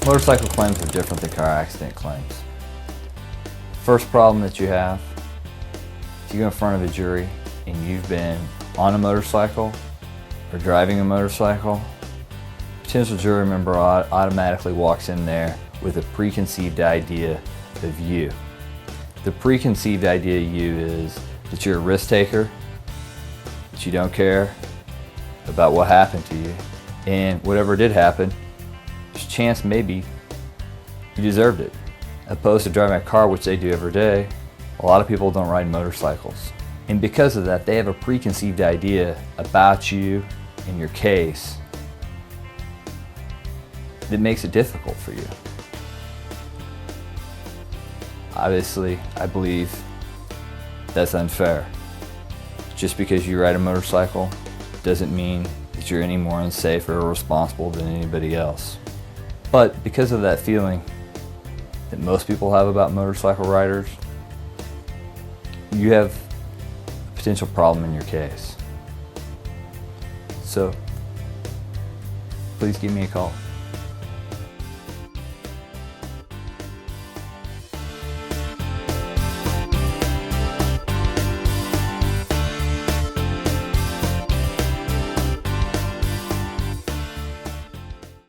Motorcycle claims are different than car accident claims. First problem that you have, if you go in front of a jury and you've been on a motorcycle or driving a motorcycle, potential jury member automatically walks in there with a preconceived idea of you. The preconceived idea of you is that you're a risk taker, that you don't care about what happened to you, and whatever did happen, there's a chance maybe you deserved it. Opposed to driving a car, which they do every day, a lot of people don't ride motorcycles. And because of that, they have a preconceived idea about you and your case that makes it difficult for you. Obviously, I believe that's unfair. Just because you ride a motorcycle doesn't mean that you're any more unsafe or irresponsible than anybody else. But because of that feeling that most people have about motorcycle riders, you have a potential problem in your case. So, please give me a call.